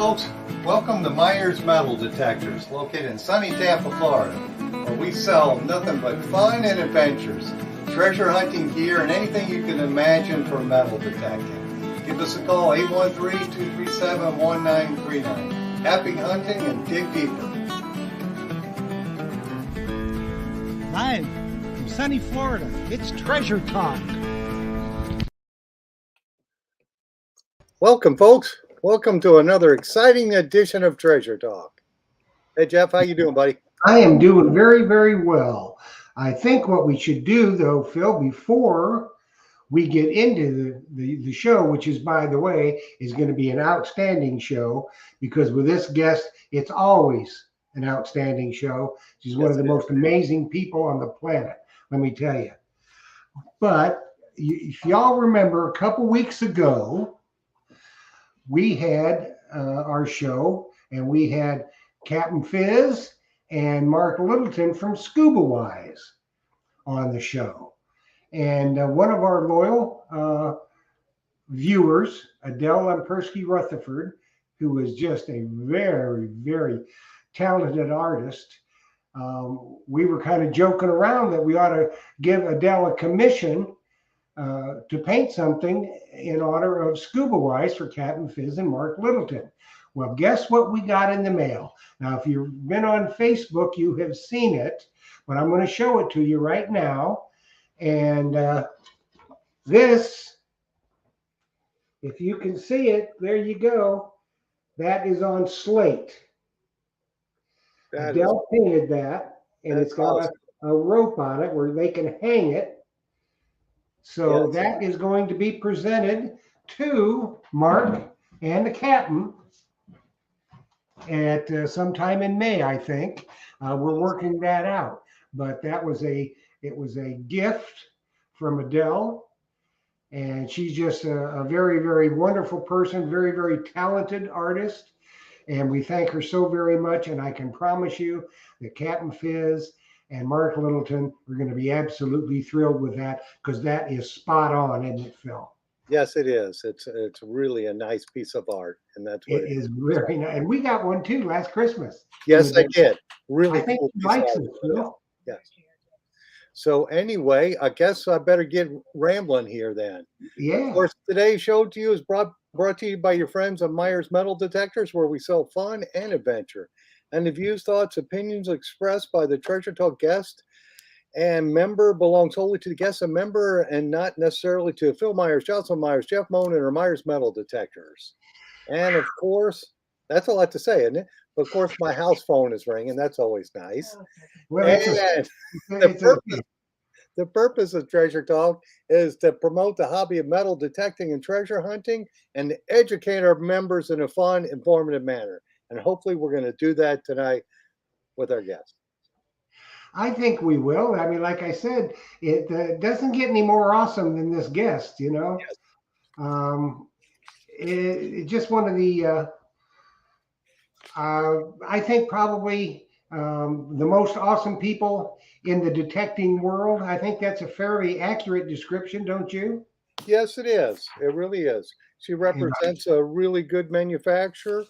folks, welcome to Myers Metal Detectors, located in sunny Tampa, Florida, where we sell nothing but fun and adventures, treasure hunting gear, and anything you can imagine for metal detecting. Give us a call, 813-237-1939. Happy hunting and dig deeper. Live from sunny Florida, it's Treasure Talk. Welcome, folks. Welcome to another exciting edition of Treasure Talk. Hey, Jeff, how you doing, buddy? I am doing very, very well. I think what we should do, though, Phil, before we get into the show, which is, by the way, is going to be an outstanding show, because with this guest, it's always an outstanding show. She's one of the most amazing people on the planet, let me tell you. But if y'all remember, a couple weeks ago, we had our show, and we had Captain Fizz and Mark Littleton from Scuba Wise on the show. And one of our loyal viewers, Adele Lempersky Rutherford, who is just a very, very talented artist, we were kind of joking around that we ought to give Adele a commission to paint something in honor of Scuba Wise for Captain Fizz and Mark Littleton. Well, guess what we got in the mail? Now, if you've been on Facebook, you have seen it, but I'm going to show it to you right now. And this, if you can see it, there you go. That is on slate. Adele painted that, and it's got awesome. a rope on it where they can hang it. So that is going to be presented to Mark and the captain at sometime in May, I think. We're working that out, but it was a gift from Adele, and she's just a very, very wonderful person, very, very talented artist, and we thank her so very much. And I can promise you that Captain Fizz and Mark Littleton are going to be absolutely thrilled with that, because that is spot on, isn't it, Phil? Yes, it is. It's really a nice piece of art, and that's what it is. Very nice. And we got one too last Christmas. Yes, I did. Really, I think cool he likes it, Phil. Yes. So anyway, I guess I better get rambling here then. Yeah. Of course, today's show to you is brought to you by your friends of Myers Metal Detectors, where we sell fun and adventure. And the views, thoughts, opinions expressed by the Treasure Talk guest and member belong solely to the guest and member, and not necessarily to Phil Myers, Jocelyn Myers, Jeff Monin, or Myers Metal Detectors. And of course, that's a lot to say, isn't it? But of course, my house phone is ringing. That's always nice. Well, and the purpose of Treasure Talk is to promote the hobby of metal detecting and treasure hunting, and to educate our members in a fun, informative manner. And hopefully we're going to do that tonight with our guest. I think we will. I mean, like I said, it doesn't get any more awesome than this guest, you know. Yes. It's just one of the, I think probably the most awesome people in the detecting world. I think that's a fairly accurate description, don't you? Yes, it is. It really is. She represents a really good manufacturer,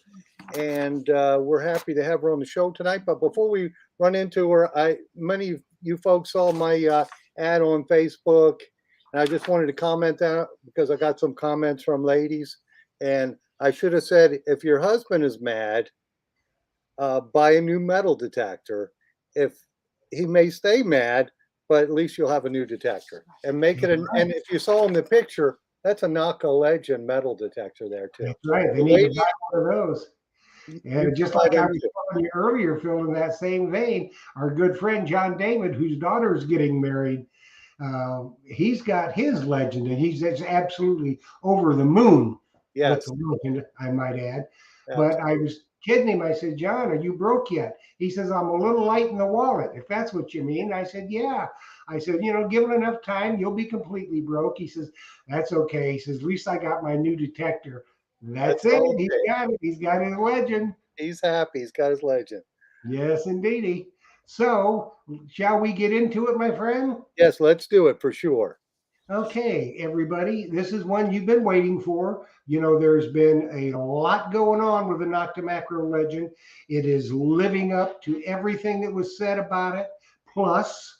and we're happy to have her on the show tonight. But before we run into her, many of you folks saw my ad on Facebook, and I just wanted to comment on it because I got some comments from ladies. And I should have said, if your husband is mad, buy a new metal detector. If he may stay mad, but at least you'll have a new detector. And make it and if you saw in the picture, that's a Naka Legend metal detector there too. That's right. They need to buy one of those. And just like I was telling you earlier, Phil, in that same vein, our good friend John David, whose daughter is getting married, he's got his Legend, and he's absolutely over the moon. Yes, I might add. But I was kidding him. I said, John, are you broke yet? He says, I'm a little light in the wallet, if that's what you mean. I said, yeah. I said, give it enough time, you'll be completely broke. He says, that's okay. He says, at least I got my new detector. That's it. Okay. He's got it. He's got his Legend. He's happy. He's got his Legend. Yes, indeedy. So, shall we get into it, my friend? Yes, let's do it for sure. Okay, everybody, this is one you've been waiting for. There's been a lot going on with the Nokta Makro legend. It is living up to everything that was said about it. Plus,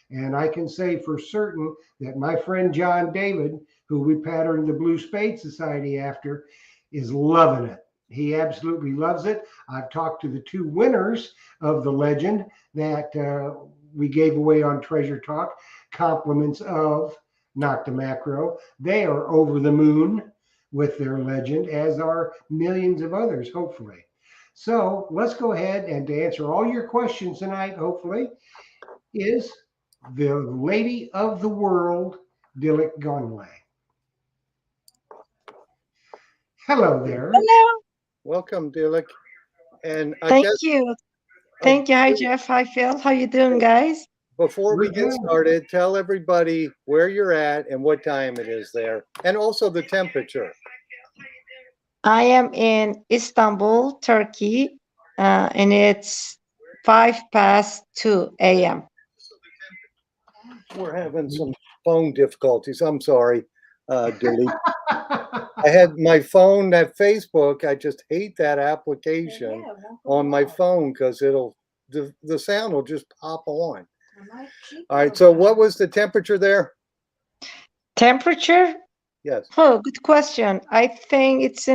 and I can say for certain that my friend John David, who we patterned the Blue Spade Society after, is loving it. He absolutely loves it. I've talked to the two winners of the legend that we gave away on Treasure Talk, compliments of Nokta Makro. They are over the moon with their legend, as are millions of others, hopefully. So let's go ahead and to answer all your questions tonight, hopefully, is the lady of the world, Dilek Gonway. Hello there. Hello. Welcome, Dilek. And I Thank guess you. uh, Thank you. Hi, Jeff. Hi, Phil. How you doing, guys? before we We're get good. started, tell everybody where you're at and what time it is there, and also the temperature. I am in Istanbul, Turkey, and it's 2:05 a.m. We're having some phone difficulties. I'm sorry, Dilek. I had my phone, that Facebook. I just hate that application on my phone because the sound will just pop on. All right. So, what was the temperature there? Temperature? Yes. Oh, good question. I think it's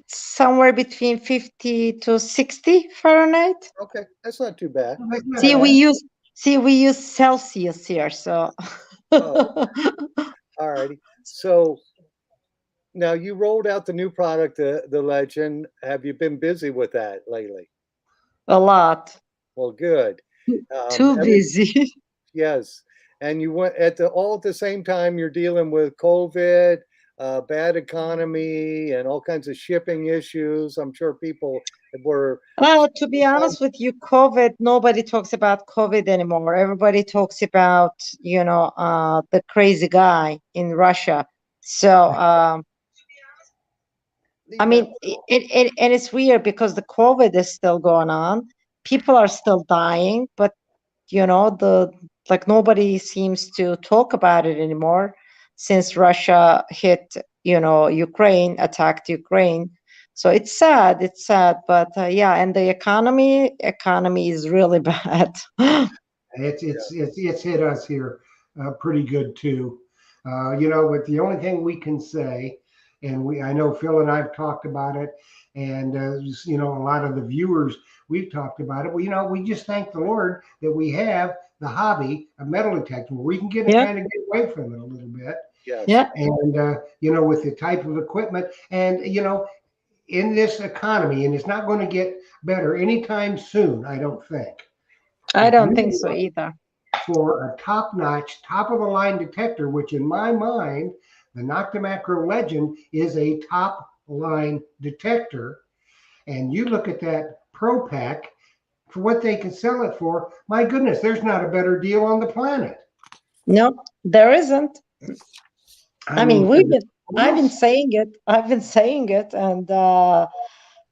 somewhere between 50 to 60 Fahrenheit. Okay, that's not too bad. See, we use Celsius here, so. Oh, all righty. So now you rolled out the new product, the Legend. Have you been busy with that lately? A lot. Well, good. Too busy. Yes, and you went all at the same time. You're dealing with COVID, bad economy, and all kinds of shipping issues. I'm sure people were. Well, to be honest with you, COVID, nobody talks about COVID anymore. Everybody talks about, the crazy guy in Russia. So, I mean, and it's weird because the COVID is still going on. People are still dying, but nobody seems to talk about it anymore since Russia hit, Ukraine, attacked Ukraine. So it's sad, but yeah, and the economy is really bad. It's hit us here pretty good too. But the only thing we can say, and I know Phil and I've talked about it, and a lot of the viewers we've talked about it. Well, we just thank the Lord that we have the hobby of metal detecting, where we can get Yeah. kind of get away from it a little bit. Yes. Yeah. And with the type of equipment, and in this economy, and it's not going to get better anytime soon, I don't think. I don't think so either. For a top-notch, top-of-the-line detector, which in my mind, the Nokta Makro Legend is a top-line detector, and you look at that Pro Pack for what they can sell it for, my goodness, there's not a better deal on the planet. No, there isn't. I mean, I've been saying it, and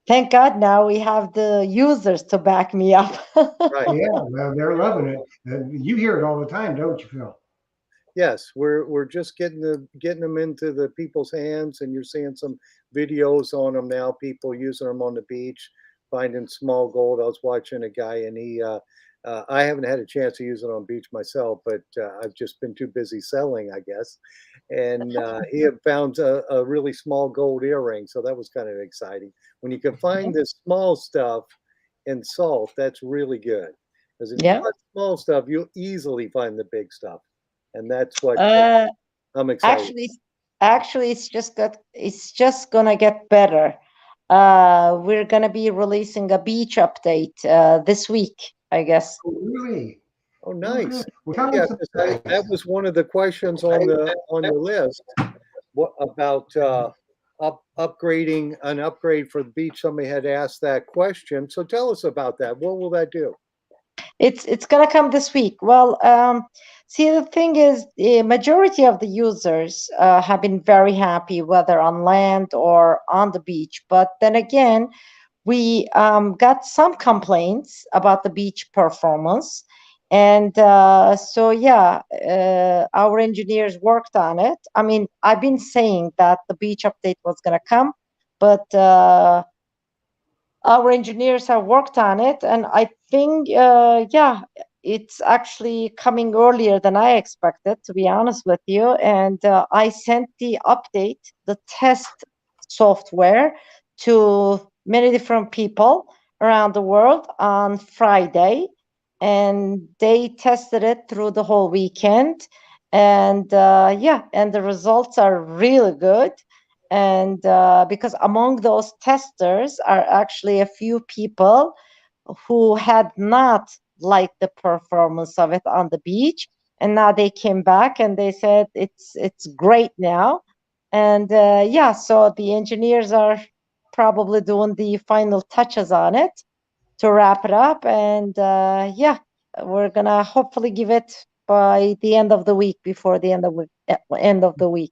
thank God now we have the users to back me up. Right. Yeah, well, they're loving it. You hear it all the time, don't you, Phil? Yes, we're just getting them into the people's hands, and you're seeing some videos on them now. People using them on the beach, finding small gold. I was watching a guy, and I haven't had a chance to use it on beach myself, but I've just been too busy selling, I guess. And he had found a really small gold earring, so that was kind of exciting. When you can find this small stuff in salt, that's really good. Because if you find small stuff, you'll easily find the big stuff. And that's what I'm excited. Actually, it's just gonna get better. We're gonna be releasing a beach update this week, I guess. Oh, really? Oh, nice. Well, Yeah, that was one of the questions on the list. What about upgrading an upgrade for the beach? Somebody had asked that question. So tell us about that. What will that do? It's gonna come this week. Well, see, the thing is, the majority of the users have been very happy, whether on land or on the beach. But then again, we got some complaints about the beach performance, And so, yeah, our engineers worked on it. I mean, I've been saying that the beach update was going to come, but our engineers have worked on it. And I think, yeah, it's actually coming earlier than I expected, to be honest with you. And I sent the update, the test software, to many different people around the world on Friday, and they tested it through the whole weekend. And yeah, and the results are really good. And because among those testers are actually a few people who had not liked the performance of it on the beach, and now they came back and they said it's great now. And yeah, so the engineers are probably doing the final touches on it to wrap it up. And yeah, we're gonna hopefully give it by the end of the week, before the end of the week.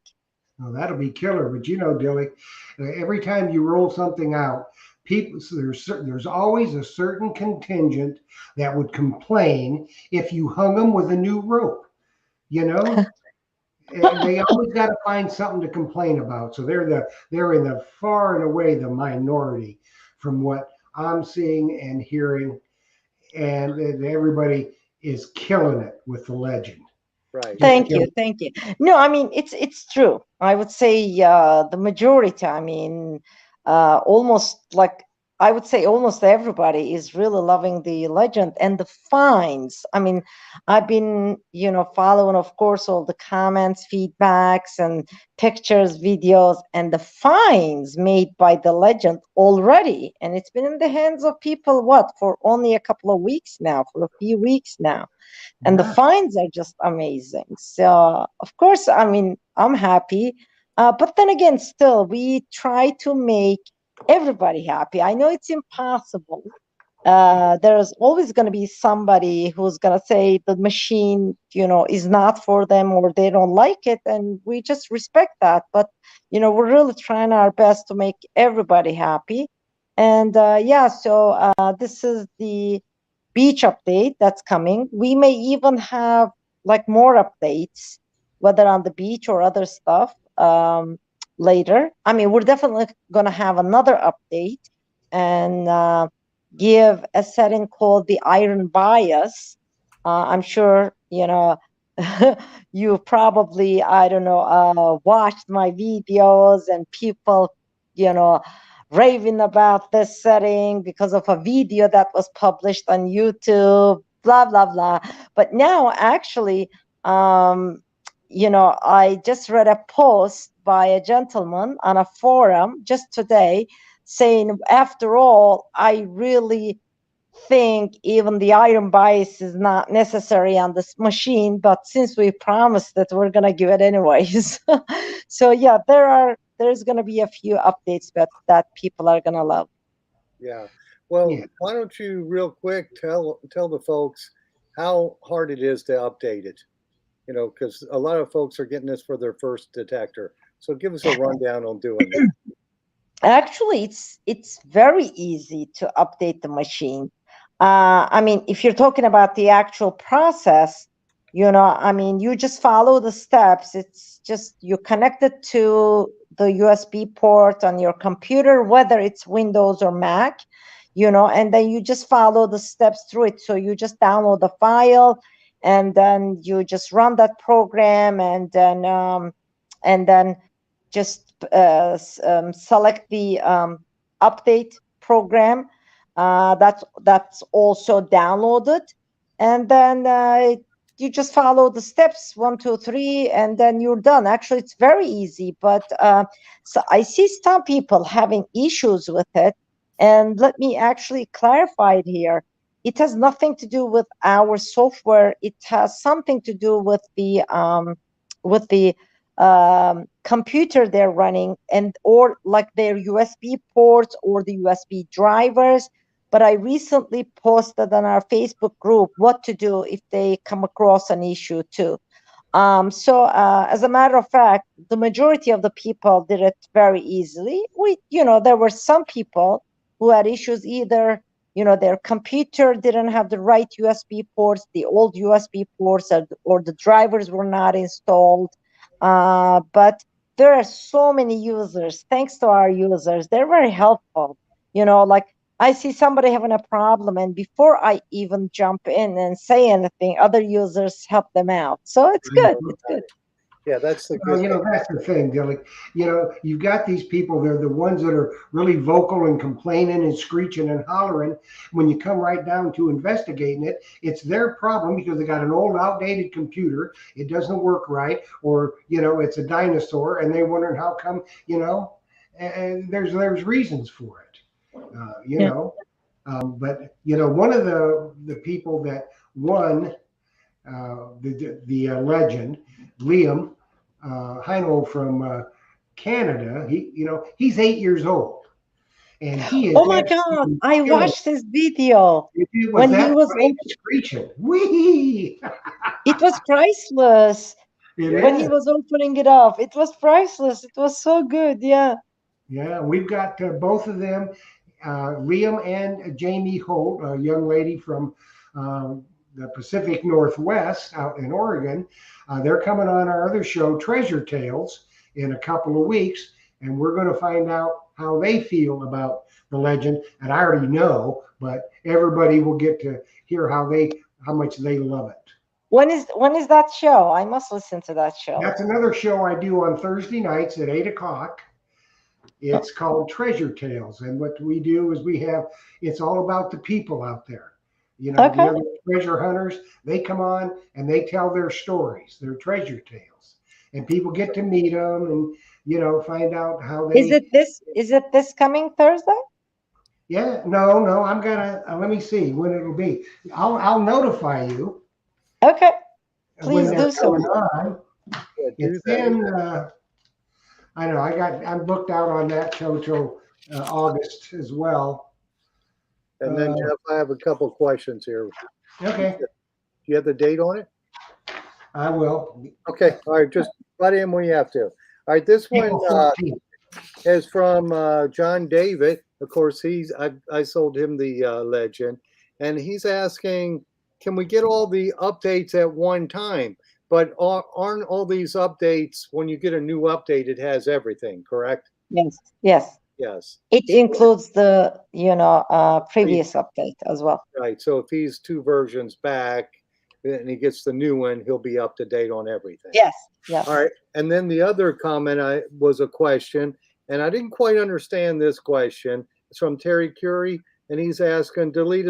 Oh, that'll be killer. But Dilek, every time you roll something out, people so there's always a certain contingent that would complain if you hung them with a new rope. You know, they always got to find something to complain about. So they're in the far and away the minority from what I'm seeing and hearing, and everybody is killing it with the legend. Right. Just Thank you, killing. thank you. No, I mean it's true. I would say the majority. I mean, almost like I would say almost everybody is really loving the legend and the finds. I mean, I've been following, of course, all the comments, feedbacks, and pictures, videos, and the finds made by the legend already. And it's been in the hands of people what for only a couple of weeks now, for a few weeks now, and the Yeah. finds are just amazing. So of course, I mean, I'm happy, but then again, still we try to make everybody happy. I know it's impossible. There's always going to be somebody who's going to say the machine is not for them, or they don't like it, and we just respect that. But we're really trying our best to make everybody happy. And yeah, so this is the beach update that's coming. We may even have like more updates, whether on the beach or other stuff, later. I mean, we're definitely going to have another update, and give a setting called the iron bias. I'm sure you probably, I don't know, watched my videos, and people you know raving about this setting because of a video that was published on YouTube, blah, blah, blah. But now, actually, I just read a post by a gentleman on a forum just today saying, after all, I really think even the iron bias is not necessary on this machine, but since we promised that, we're going to give it anyways. So yeah, there's going to be a few updates that people are going to love. Yeah. Well, Yeah. why don't you real quick tell the folks how hard it is to update it? Because a lot of folks are getting this for their first detector. So give us a rundown on doing it. Actually, it's very easy to update the machine. I mean, if you're talking about the actual process, I mean, you just follow the steps. It's just you connect it to the USB port on your computer, whether it's Windows or Mac, and then you just follow the steps through it. So you just download the file, and then you just run that program, and then just select the update program that's also downloaded, and then you just follow the steps 1, 2, 3, and then you're done. Actually, it's very easy, but so I see some people having issues with it, and let me actually clarify it here. It has nothing to do with our software. It has something to do with the computer they're running, and or like their USB ports or the USB drivers. But I recently posted on our Facebook group what to do if they come across an issue too. So as a matter of fact, the majority of the people did it very easily. There were some people who had issues either their computer didn't have the right USB ports, the old USB ports, or the drivers were not installed. But there are so many users, thanks to our users, they're very helpful. Like I see somebody having a problem, and before I even jump in and say anything, other users help them out. So it's good. It's good. Yeah, that's the Well, good thing. that's the thing, Dilek. You've got these people, they're the ones that are really vocal and complaining and screeching and hollering. When you come right down to investigating it, it's their problem because they got an old, outdated computer. It doesn't work right, or, it's a dinosaur, and they're wondering how come, and there's reasons for it, Yeah. But, one of the people that won the legend, Liam, Heino from Canada, he's 8 years old, and he is. Oh my God! I watched this video Was when he that was screeching? Wee! It was priceless when he It is. was opening it up. It was priceless. It was so good. Yeah. Yeah, we've got both of them, Liam and Jamie Holt, a young lady from the Pacific Northwest out in Oregon. They're coming on our other show, Treasure Tales, in a couple of weeks, and we're going to find out how they feel about the legend. And I already know, but everybody will get to hear how much they love it. When is that show? I must listen to that show. That's another show I do on Thursday nights at 8 o'clock. It's called Treasure Tales, and what we do is it's all about the people out there. The other treasure hunters, they come on and they tell their stories, their treasure tales, and people get to meet them and find out how they. Is it this coming Thursday? Yeah, no, I'm gonna let me see when it'll be. I'll notify you. Okay, When please they're do so. coming on. Yeah, do It's that. in. I know I'm booked out on that show till August as well. And then, Jeff, I have a couple questions here. Okay, Do you have the date on it? I will. Okay, all right, just butt in when you have to. All right, this one April 14th. is from John David. Of course, I sold him the legend, and he's asking, can we get all the updates at one time? But aren't all these updates, when you get a new update, it has everything, correct? Yes. Yes. It includes the previous update as well. Right. So if he's 2 versions back and he gets the new one, he'll be up to date on everything. Yes. All right. And then the other comment was a question, and I didn't quite understand this question. It's from Terry Curie, and he's asking, Dilek,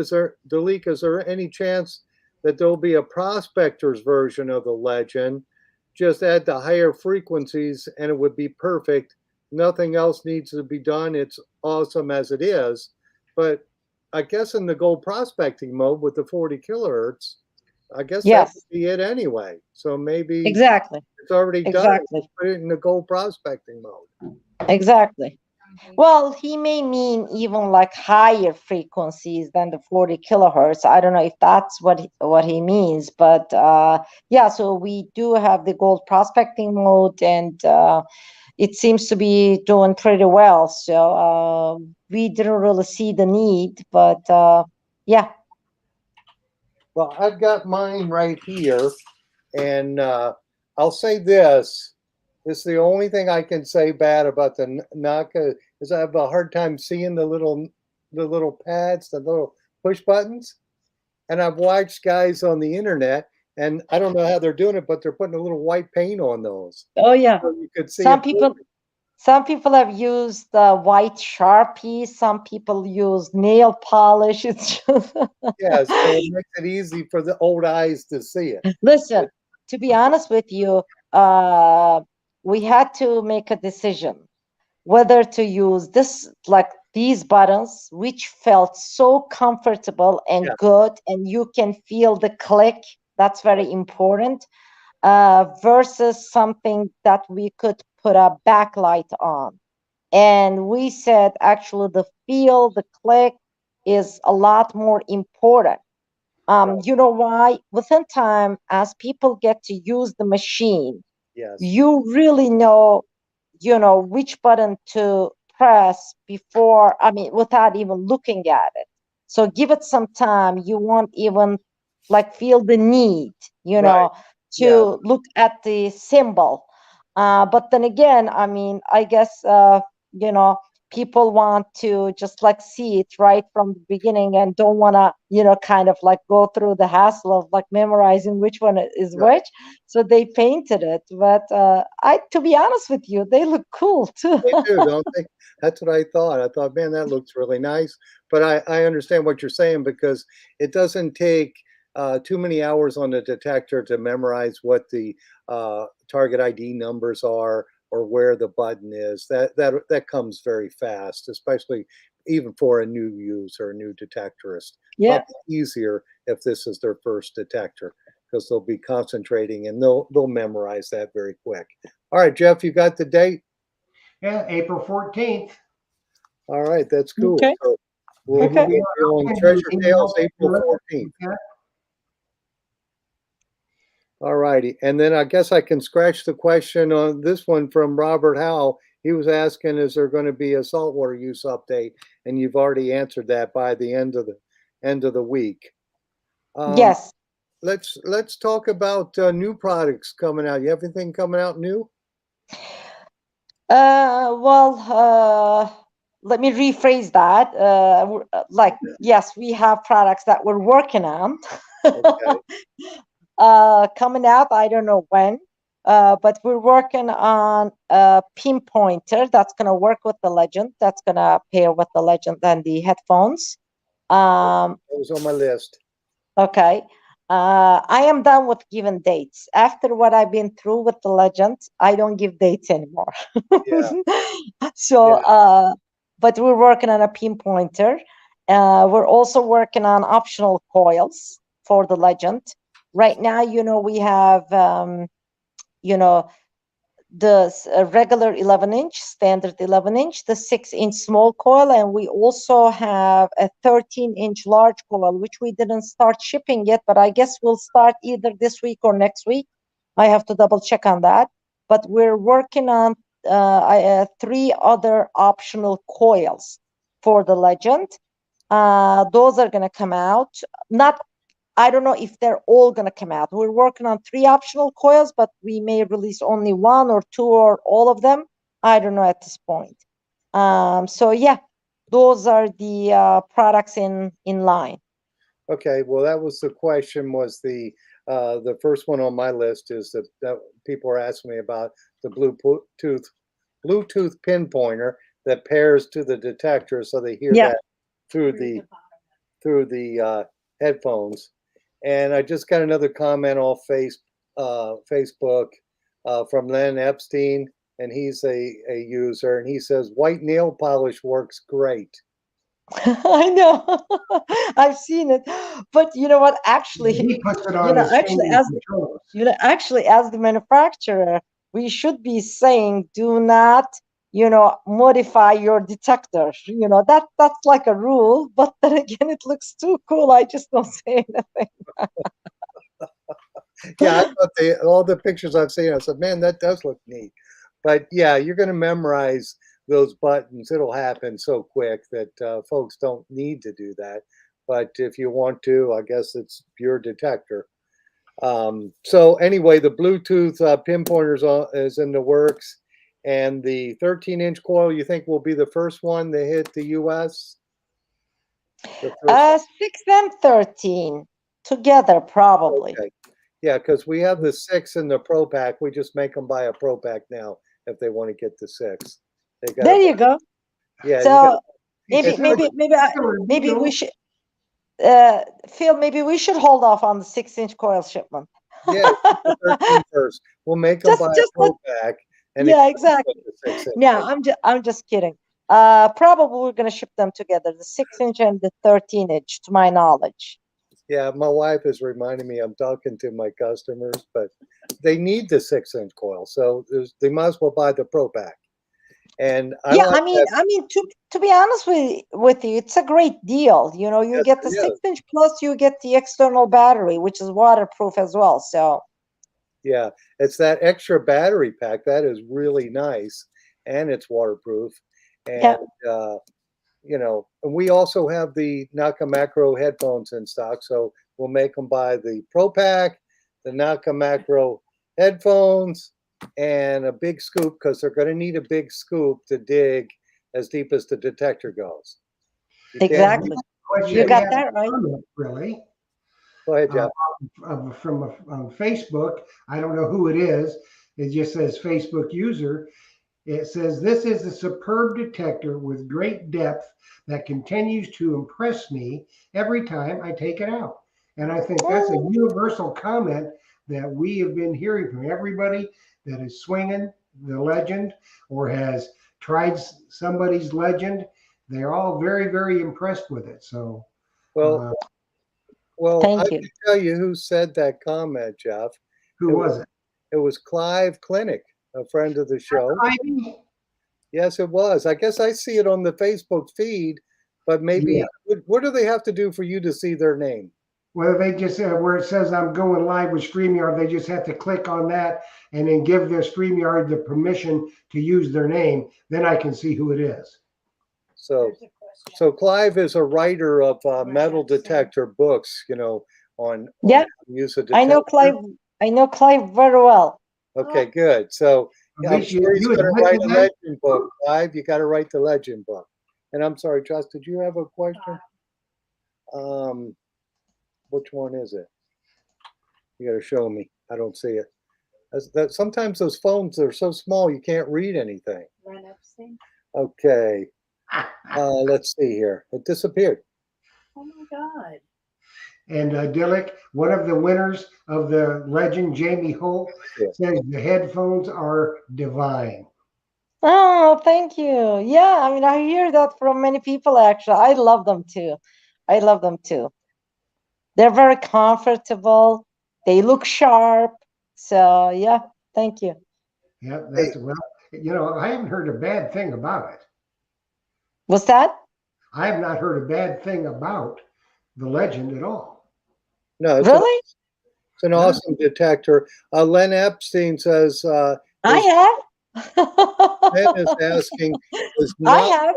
is there any chance that there'll be a prospector's version of the legend? Just add the higher frequencies and it would be perfect. Nothing else needs to be done. It's awesome as it is. But I guess in the gold prospecting mode with the 40 kilohertz, I guess that would be it anyway. So maybe Exactly. it's already done. Exactly. Put it in the gold prospecting mode. Exactly. Well, he may mean even like higher frequencies than the 40 kilohertz. I don't know if that's what he means, but yeah, so we do have the gold prospecting mode, and it seems to be doing pretty well. So we didn't really see the need, but yeah. Well, I've got mine right here, and I'll say this. This is the only thing I can say bad about the Naka is I have a hard time seeing the little pads, the little push buttons. And I've watched guys on the internet, and I don't know how they're doing it, but they're putting a little white paint on those. Oh yeah. So you could see some people have used white Sharpie. Some people use nail polish. It's just yeah, so it makes it easy for the old eyes to see it. Listen, to be honest with you, we had to make a decision whether to use these buttons, which felt so comfortable and good, and you can feel the click. That's very important. Versus something that we could put a backlight on. And we said actually the feel, the click is a lot more important. You know why? Within time, as people get to use the machine, you really know, which button to press before, without even looking at it. So give it some time. You won't even like feel the need, Right. to Yeah. look at the symbol. But then again, I mean, I guess, you know, people want to just like see it right from the beginning and don't want to, kind of like go through the hassle of like memorizing which one is Right. which. So they painted it. But to be honest with you, they look cool too. They do, don't they? That's what I thought. I thought, man, that looks really nice. But I understand what you're saying because it doesn't take too many hours on the detector to memorize what the target ID numbers are or where the button is. That comes very fast, especially even for a new user, a new detectorist. Yeah. Probably easier if this is their first detector because they'll be concentrating and they'll memorize that very quick. All right, Jeff, you got the date? Yeah, April 14th. All right, that's cool. Okay. So we'll It will Okay. be be doing on Treasure Tales April email. 14th. All righty. And then I guess I can scratch the question on this one from Robert Howe. He was asking, is there going to be a saltwater use update? And you've already answered that by the end of the week. Yes. Let's talk about new products coming out. You have anything coming out new? Let me rephrase that. Like, yes, we have products that we're working on. Okay. Coming out, I don't know when, but we're working on a pinpointer that's going to work with the Legend. That's going to pair with the Legend and the headphones. That was on my list. Okay. I am done with giving dates. After what I've been through with the Legend, I don't give dates anymore. Yeah. So, Yeah. but we're working on a pinpointer. We're also working on optional coils for the Legend. Right now, we have, the regular 11-inch, standard 11-inch, the 6-inch small coil, and we also have a 13-inch large coil, which we didn't start shipping yet, but I guess we'll start either this week or next week. I have to double check on that. But we're working on 3 other optional coils for the Legend. Those are going to come out. Not I don't know if they're all going to come out. We're working on 3 optional coils, but we may release only 1 or 2 or all of them. I don't know at this point. So yeah, those are the products in line. Okay, well, that was the question. Was the first one on my list is that people are asking me about the Bluetooth pinpointer that pairs to the detector, so they hear Yeah. that through the headphones. And I just got another comment off Facebook from Len Epstein, and he's a user, and he says white nail polish works great. I know. I've seen it. But you know what? Actually, He puts it on his actually, fingers and toes. actually, as the manufacturer, we should be saying, do not, modify your detector. That's like a rule. But then again, it looks too cool. I just don't say anything. Yeah, I thought all the pictures I've seen, I said, man, that does look neat. But yeah, you're going to memorize those buttons. It'll happen so quick that folks don't need to do that. But if you want to, I guess it's your detector. So anyway, the Bluetooth pinpointers is in the works, and the 13-inch coil you think will be the first one to hit the U.S. The first 6 and 13 together, probably. Okay. Yeah, because we have the 6 in the Pro Pack. We just make them buy a Pro Pack now if they want to get the 6. They got There you go. Yeah, you got So maybe it's like maybe we should Phil, maybe we should hold off on the 6-inch coil shipment. yeah, keep the 13 first. We'll make them Just buy a just let Pro Pack and it Yeah, comes exactly. with the 6-inch. No, I'm just kidding. Probably we're gonna ship them together, the 6-inch and the 13-inch, to my knowledge. Yeah, my wife is reminding me I'm talking to my customers, but they need the 6-inch coil, so they might as well buy the Pro Pack. And I Yeah, like that. to be honest with you, it's a great deal. You Yes, get the it is. 6-inch plus you get the external battery, which is waterproof as well. So Yeah, it's that extra battery pack that is really nice, and it's waterproof. yeah. And and we also have the Naka Makro headphones in stock, so we'll make them buy the Pro Pack, the Naka Makro headphones, and a big scoop because they're going to need a big scoop to dig as deep as the detector goes. Exactly. You got that right. Really? Go ahead, Jeff. From Facebook. I don't know who it is. It just says Facebook user. It says, this is a superb detector with great depth that continues to impress me every time I take it out. And I think that's a universal comment that we have been hearing from everybody that is swinging the legend or has tried somebody's legend. They're all very, very impressed with it. So, well, Thank I you. can tell you who said that comment, Jeff. who was it? It was Clive Clinic, a friend of the show. Ivy? Yes, it was. I guess I see it on the Facebook feed, but maybe what do they have to do for you to see their name? Well, they just where it says I'm going live with StreamYard, they just have to click on that and then give their StreamYard the permission to use their name. Then I can see who it is. So Clive is a writer of metal detector books, on use of detector. I know Clive. I know Clive very well. Okay, good. So I'm sure he's going to write a legend book. Clive, you got to write the legend book. And I'm sorry, Josh, did you have a question? Which one is it? You got to show me. I don't see it. Sometimes those phones are so small you can't read anything. Okay. Let's see here. It disappeared. Oh my God. And Dilek, one of the winners of the legend, Jamie Holt, says the headphones are divine. Oh, thank you. Yeah, I mean, I hear that from many people, actually. I love them too. I love them too. They're very comfortable. They look sharp. So, yeah, thank you. Yeah, that's I haven't heard a bad thing about it. What's that? I have not heard a bad thing about the legend at all. No, Really? It's an awesome detector. Len Epstein says, I have. Len is asking, I have.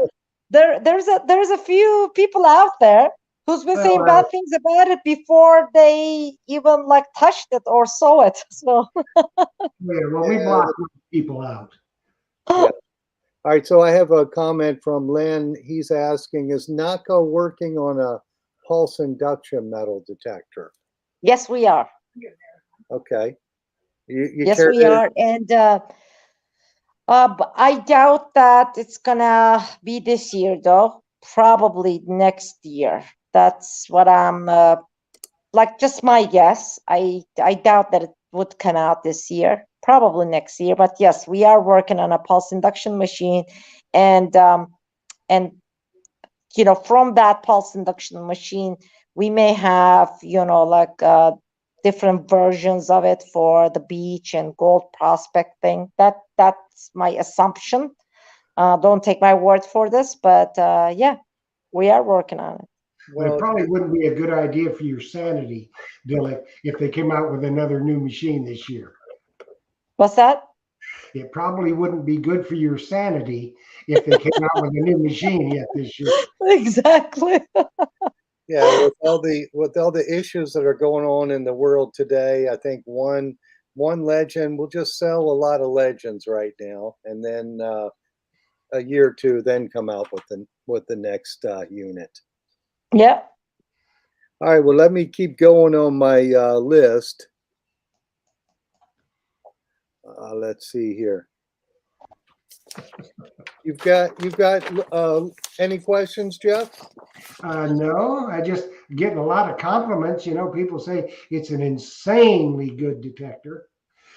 There's a few people out there who's been saying bad things about it before they even like touched it or saw it. So we block people out. Yeah. All right, so I have a comment from Len. He's asking, is Naka working on a pulse induction metal detector? Yes, we are. Okay. Yes, we are. And I doubt that it's gonna be this year, though. Probably next year. That's what I'm like. Just my guess. I doubt that it would come out this year. Probably next year. But yes, we are working on a pulse induction machine, and from that pulse induction machine, we may have like different versions of it for the beach and gold prospecting. That's my assumption. Don't take my word for this, but yeah, we are working on it. Well, it probably wouldn't be a good idea for your sanity, Dilek, if they came out with another new machine this year. What's that? It probably wouldn't be good for your sanity if they came out with a new machine yet this year. Exactly. Yeah, with all the issues that are going on in the world today, I think one legend will just sell a lot of legends right now, and then a year or two, then come out with the next unit. Yeah. All right. Well, let me keep going on my list. Let's see here. You've got any questions, Jeff? No, I just getting a lot of compliments. People say it's an insanely good detector.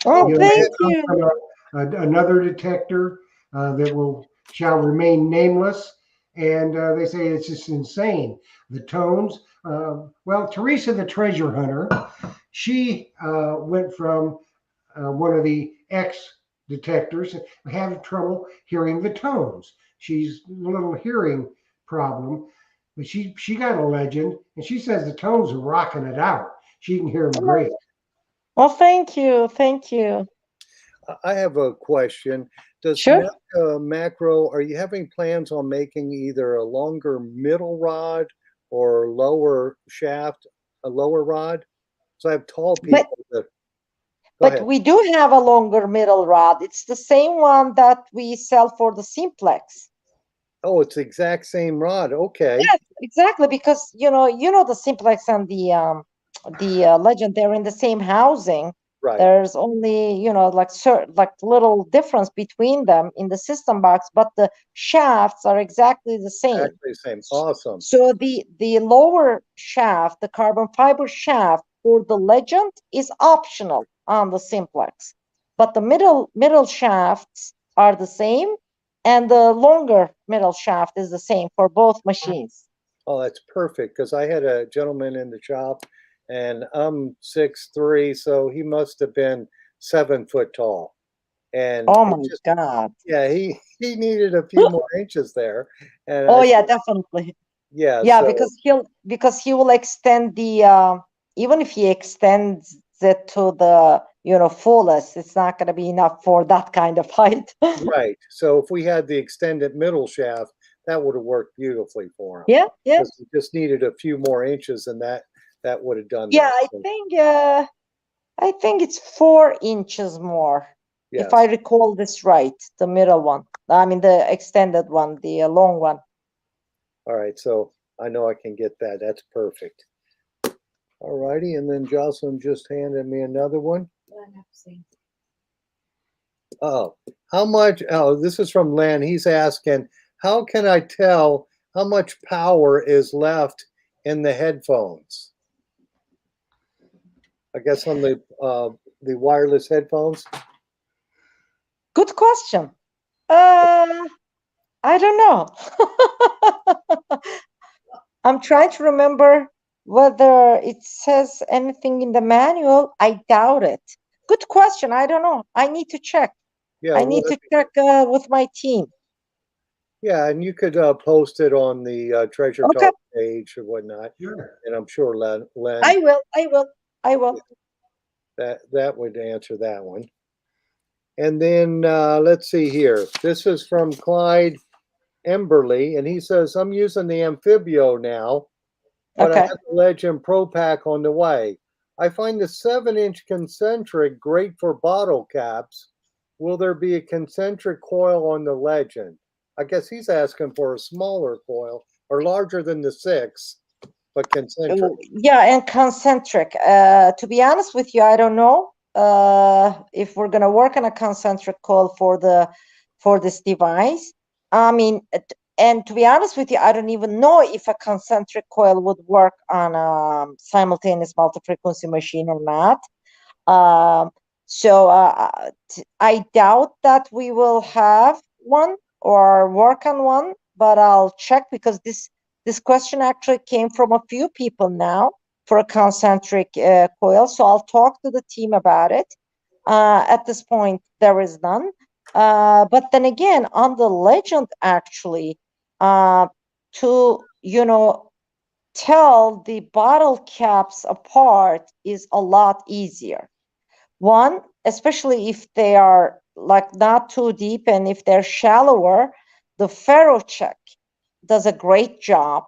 Oh, thank you. Another detector that shall remain nameless, and they say it's just insane. The tones. Well, Teresa, the treasure hunter, she went from one of the X detectors having trouble hearing the tones. She's a little hearing problem, but she got a legend, and she says the tones are rocking it out. She can hear them great. Well, thank you. I have a question. Does Sure. Nokta Makro, are you having plans on making either a longer middle rod or lower shaft, a lower rod? So I have tall But people that, go but ahead. we do have a longer middle rod. It's the same one that we sell for the Simplex. Oh, it's the exact same rod. Okay. Yes, exactly, because the Simplex and the Legend, they're in the same housing. Right. There's only, like little difference between them in the system box, but the shafts are exactly the same. Exactly the same. Awesome. So the lower shaft, the carbon fiber shaft for the Legend is optional on the Simplex, but the middle shafts are the same, and the longer middle shaft is the same for both machines. Oh, that's perfect because I had a gentleman in the shop and I'm 6'3", so he must have been 7 foot tall. And Oh it my just, God. yeah, he needed a few more inches there. And Oh I yeah, said, definitely. yeah, Yeah, so because he will extend the even if he extends it to the fullest, it's not going to be enough for that kind of height. right. So if we had the extended middle shaft, that would have worked beautifully for him Yeah, yeah, because he just needed a few more inches, and that would have done yeah. that. So, I think it's 4 inches more, if I yes. recall this right. The middle one. I mean the extended one, the long one. All right. So I know I can get that. That's perfect. All righty. And then Jocelyn just handed me another one. Oh, how much? Oh, this is from Len. He's asking, how can I tell how much power is left in the headphones? I guess on the wireless headphones. Good question. Uh, I don't know. I'm trying to remember whether it says anything in the manual. I doubt it. Good question. I don't know. I need to check. Yeah, I well, need to check with my team. yeah, and you could post it on the Treasure Okay, Talk page or whatnot, Sure. and I'm sure Len I will. I will. I will. that would answer that one. And then let's see here. This is from Clyde Emberly, and he says, I'm using the Amphibio now, but I Okay. have the Legend Pro Pack on the way. I find the 7-inch concentric great for bottle caps. Will there be a concentric coil on the Legend? I guess he's asking for a smaller coil or larger than the 6, but concentric. Yeah, and concentric. To be honest with you, I don't know if we're gonna work on a concentric coil for this device. I mean, and to be honest with you, I don't even know if a concentric coil would work on a simultaneous multi-frequency machine or not. Um, I doubt that we will have one or work on one, but I'll check because this question actually came from a few people now for a concentric coil. So I'll talk to the team about it. At this point, there is none. But then again, on the Legend, actually, to tell the bottle caps apart is a lot easier. One, especially if they are like not too deep and if they're shallower, the ferro check does a great job.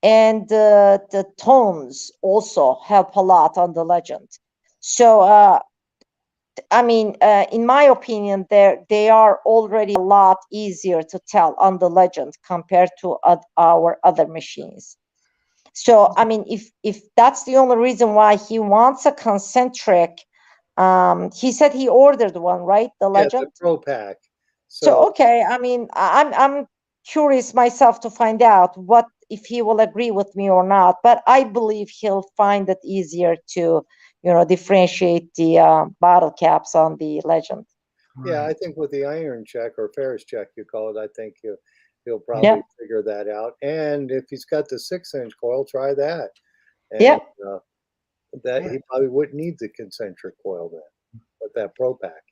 And the tones also help a lot on the Legend. So, I mean, in my opinion, they are already a lot easier to tell on the Legend compared to our other machines. So, I mean, if that's the only reason why he wants a concentric, he said he ordered one, right? The Yeah, the Legend. Pro Pack. So, So okay, I mean, I'm curious myself to find out what if he will agree with me or not. But I believe he'll find it easier to, differentiate the bottle caps on the Legend. yeah, I Right. think with the iron check or Ferris check, you call it, I think he'll Yeah, probably figure that out. And if he's got the 6-inch coil, try that. yeah. And that Yeah. he probably wouldn't need the concentric coil then with that Pro Pack.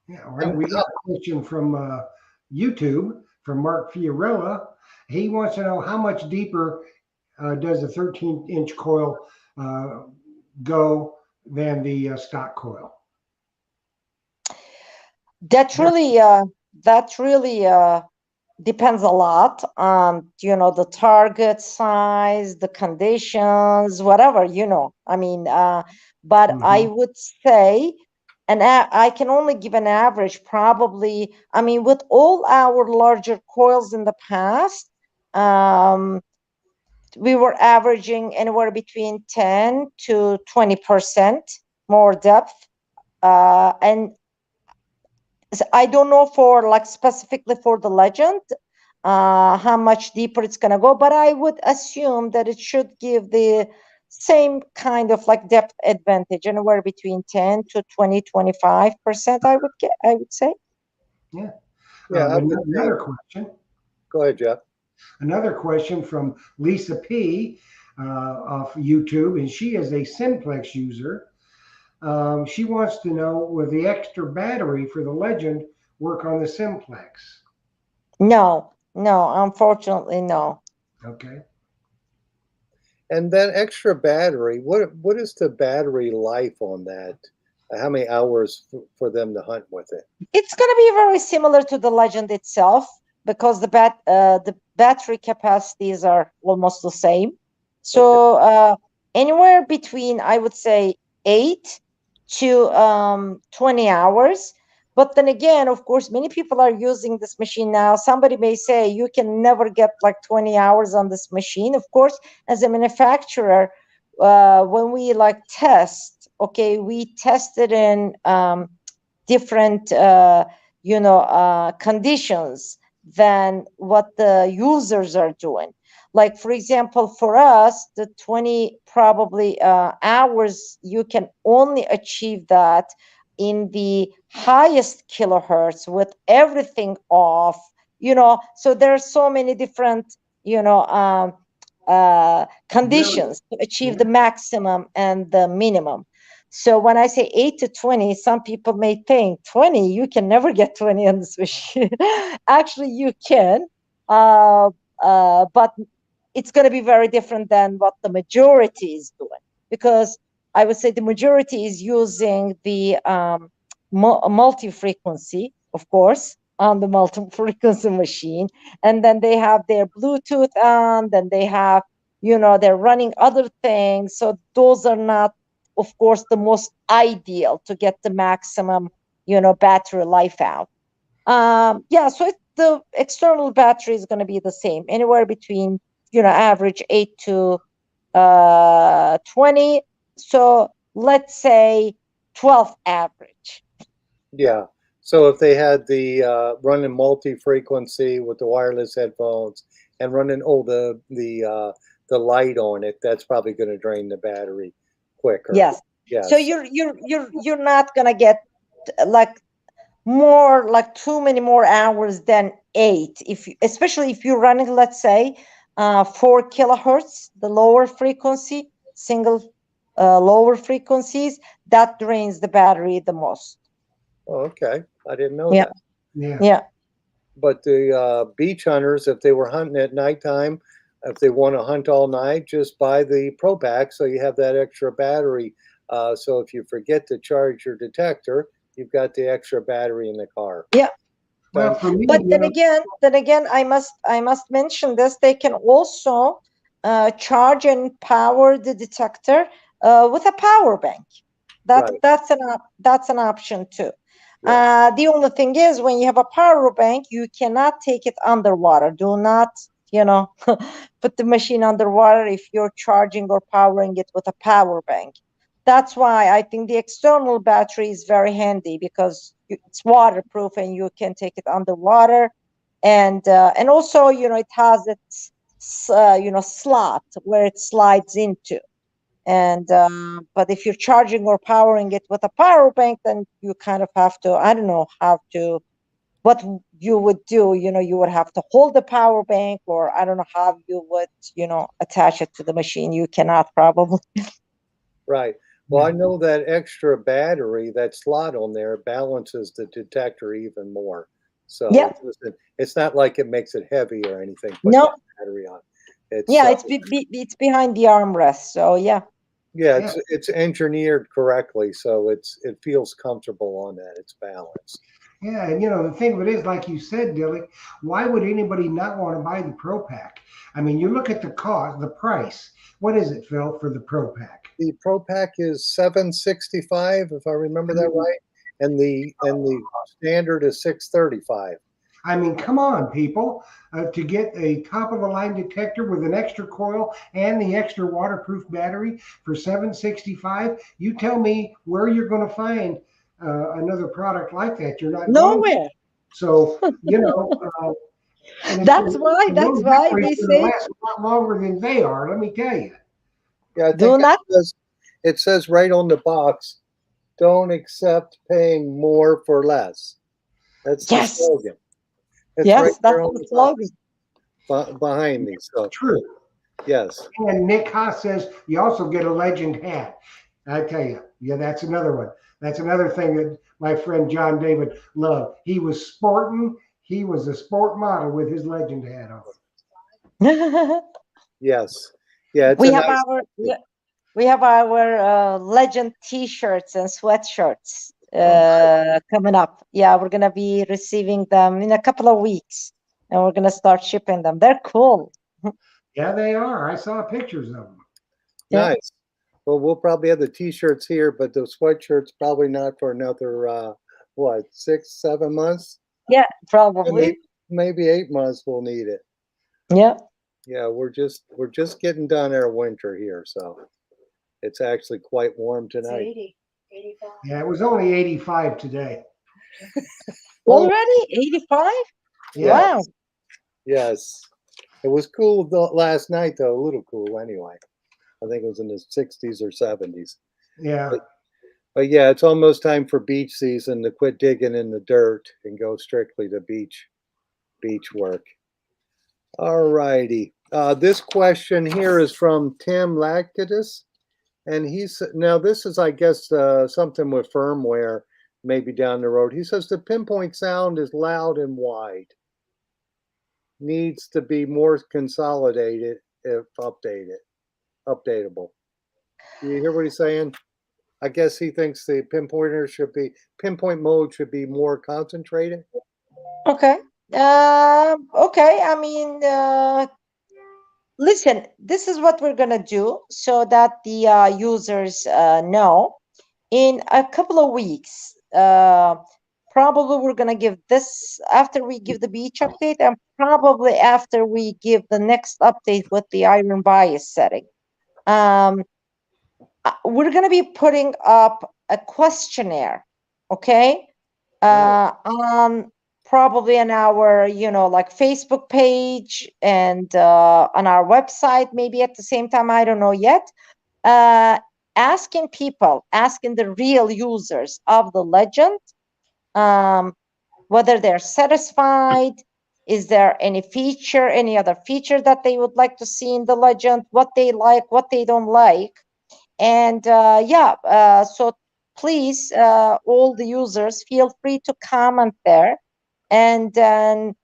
Yeah. All right. And We got a question from YouTube from Mark Fiorella. He wants to know how much deeper does a 13-inch coil go than the stock coil? That really depends a lot on, the target size, the conditions, whatever, I mean, but I Mhm. would say, and I can only give an average, probably, I mean, with all our larger coils in the past, we were averaging anywhere between 10 to 20% more depth. And I don't know for like specifically for the legend, how much deeper it's gonna go, but I would assume that it should give the same kind of like depth advantage, anywhere between 10 to 25%, I would say. Yeah. Yeah, I would Another think. question. Go ahead, Jeff. Another question from Lisa P. Off YouTube, and she is a Simplex user. She wants to know, will the extra battery for the Legend work on the Simplex? No, unfortunately, no. Okay. And that extra battery, what is the battery life on that? How many hours for them to hunt with it? It's going to be very similar to the Legend itself, because the battery capacities are almost the same. Okay. So anywhere between, I would say, 8 to 20 hours. But then again, of course, many people are using this machine now. Somebody may say you can never get like 20 hours on this machine. Of course, as a manufacturer, when we like test, okay, we tested in different conditions than what the users are doing. Like, for example, for us, the 20 probably hours, you can only achieve that in the highest kilohertz with everything off. So there are so many different Very, conditions to achieve yeah. the maximum and the minimum. So when I say 8 to 20, some people may think 20, you can never get 20 on this machine. Actually, you can, but it's going to be very different than what the majority is doing, because I would say the majority is using the multi-frequency, of course, on the multi-frequency machine. And then they have their Bluetooth on, then they have, they're running other things. So those are not, of course, the most ideal to get the maximum, battery life out. So the external battery is going to be the same, anywhere between, average 8 to 20. So let's say 12 average. Yeah. So if they had the running multi-frequency with the wireless headphones and running the light on it, that's probably going to drain the battery quicker. Yes. So Yes. you're not gonna get like more, like too many more hours than 8, especially if you're running, let's say, 4 kilohertz, the lower frequency, single lower frequencies, that drains the battery the most. Oh, okay. I didn't know Yeah. that. Yeah. Yeah. But the beach hunters, if they were hunting at nighttime, if they want to hunt all night, just buy the Pro Pack so you have that extra battery. So if you forget to charge your detector, you've got the extra battery in the car. Yeah. Well, for me, But then again, I must mention this. They can also charge and power the detector with a power bank. Right. That's an option too. Yeah. The only thing is, when you have a power bank, you cannot take it underwater. Do not, put the machine underwater if you're charging or powering it with a power bank. That's why I think the external battery is very handy, because it's waterproof and you can take it underwater, and also, it has its slot where it slides into. And but if you're charging or powering it with a power bank, then you kind of have to, I don't know how to, what you would do, you would have to hold the power bank, or I don't know how you would, attach it to the machine. You cannot probably. Right. Well, I know that extra battery, that slot on there, balances the detector even more. So Yeah. it's not like it makes it heavy or anything. Put No. that battery on. It's Yeah, it's behind the armrest. So yeah. yeah, Yeah. it's engineered correctly, so it feels comfortable on that. It's balanced. Yeah, and the thing of it is, like you said, Dilek, why would anybody not want to buy the Pro Pack? I mean, you look at the cost, the price. What is it, Phil, for the Pro Pack? The Pro Pack is $765, if I remember that right, and the standard is $635. I mean, come on, people. To get a top of the line detector with an extra coil and the extra waterproof battery for 765, you tell me where you're going to find another product like that. You're not going to. Nowhere. So, and it's That's gonna, why. and That's those why batteries they are going to say last a lot longer than they are. Let me tell you. Yeah, I do think not. it says right on the box, don't accept paying more for less. That's the Yes. slogan. It's right Yes, that's there on the the slogan. box behind me. So True. yes, And Nick Haas says you also get a legend hat. I tell you, yeah, that's another one. That's another thing that my friend John David loved. He was sporting. He was a sport model with his legend hat on. yes, yeah. It's we a have nice. our we have our legend T-shirts and sweatshirts Oh, coming up. Yeah, we're gonna be receiving them in a couple of weeks, and we're gonna start shipping them. They're cool. Yeah, they are. I saw pictures of them. Yeah, nice. Well, we'll probably have the T-shirts here, but the sweatshirts probably not for another what 6, 7 months, yeah, and maybe probably. 8 months. We'll need it. Yeah. Yeah, we're just getting done our winter here, so it's actually quite warm It's tonight. 80, 85. Yeah, it was only 85 today. Oh, Already 85? Yeah, Wow. yes. It was cool last night, though. A little cool, anyway. I think it was in the 60s or 70s. yeah. But yeah, it's almost time for beach season to quit digging in the dirt and go strictly to beach work. All righty. This question here is from Tim Lactatus, and now this is, I guess, something with firmware, maybe down the road. He says the pinpoint sound is loud and wide. Needs to be more consolidated if updatable. Do you hear what he's saying? I guess he thinks the pinpoint mode should be more concentrated. Okay. Okay. I mean, listen, this is what we're gonna do so that the users know. In a couple of weeks, probably we're gonna give this after we give the beach update, and probably after we give the next update with the iron bias setting. Um, we're going to be putting up a questionnaire, okay, on probably on our, like Facebook page and on our website, maybe at the same time, I don't know yet, asking the real users of the legend, whether they're satisfied, is there any other feature that they would like to see in the legend, what they like, what they don't like. And so please, all the users, feel free to comment there. And then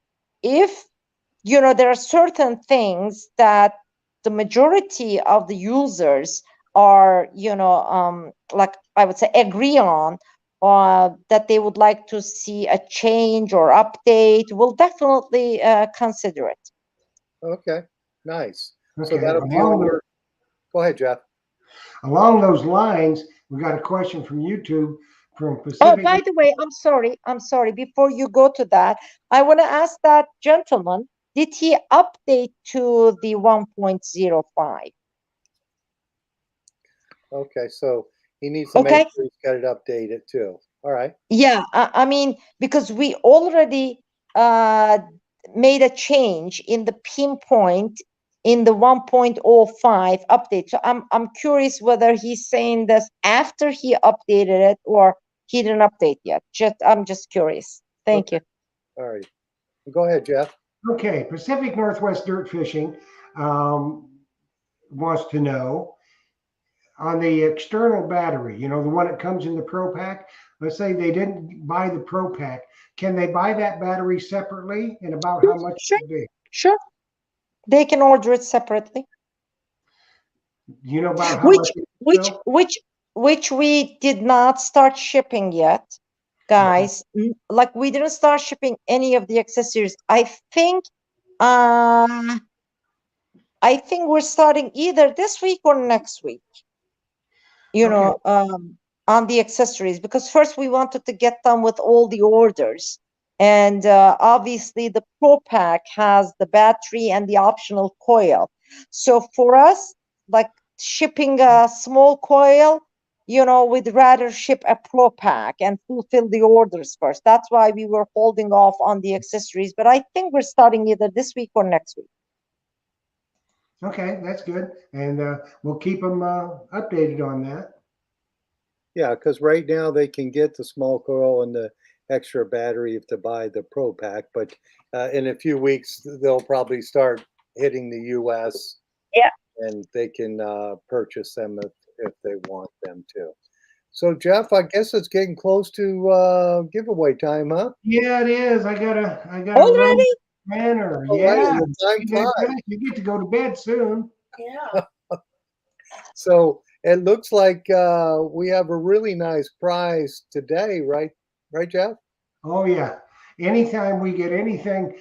if, there are certain things that the majority of the users are, like I would say, agree on, that they would like to see a change or update, we'll definitely consider it. Okay, nice. So Okay. that'll be on your. Go ahead, Jeff. Along those lines, we got a question from YouTube from Oh, Pacific. by the way, I'm sorry. Before you go to that, I want to ask that gentleman, did he update to the 1.05? Okay, so he needs to make Okay. sure he's got it updated too. All right. Yeah, I mean, because we already made a change in the pinpoint in the 1.05 update. So I'm curious whether he's saying this after he updated it or he didn't update yet. I'm just curious. Thank you. All right. Go ahead, Jeff. Okay, Pacific Northwest Dirt Fishing wants to know on the external battery, the one that comes in the Pro Pack. Let's say they didn't buy the Pro Pack. Can they buy that battery separately, and about how much Sure, would it be? sure. They can order it separately. You know about how Which much? which which which we did not start shipping yet. guys. Like we didn't start shipping any of the accessories. I think we're starting either this week or next week, you Okay. know, on the accessories, because first we wanted to get done with all the orders. And obviously the Pro Pack has the battery and the optional coil. So for us, like shipping a small coil, we'd rather ship a Pro Pack and fulfill the orders first. That's why we were holding off on the accessories. But I think we're starting either this week or next week. Okay, that's good. And we'll keep them updated on that. Yeah, because right now they can get the small coil and the extra battery to buy the Pro Pack, but in a few weeks they'll probably start hitting the U.S. Yeah. And they can purchase them if they want them to. So Jeff, I guess it's getting close to giveaway time, huh? Yeah, it is. I gotta run Already? banner. All right, Yeah. well, time flies. You get to go to bed soon. Yeah. So it looks like we have a really nice prize today, right? Right, Jeff? Oh yeah. Anytime we get anything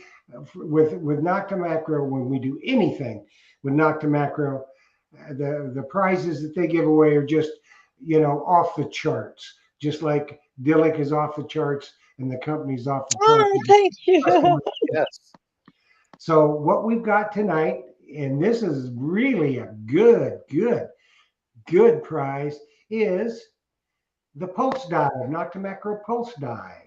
with Nokta Makro, when we do anything with Nokta Makro, the prizes that they give away are just off the charts. Just like Dilek is off the charts and the company's off the charts. Oh, thank you. Yes. So what we've got tonight, and this is really a good prize, is the Pulse Dive, Nokta Makro Pulse Dive.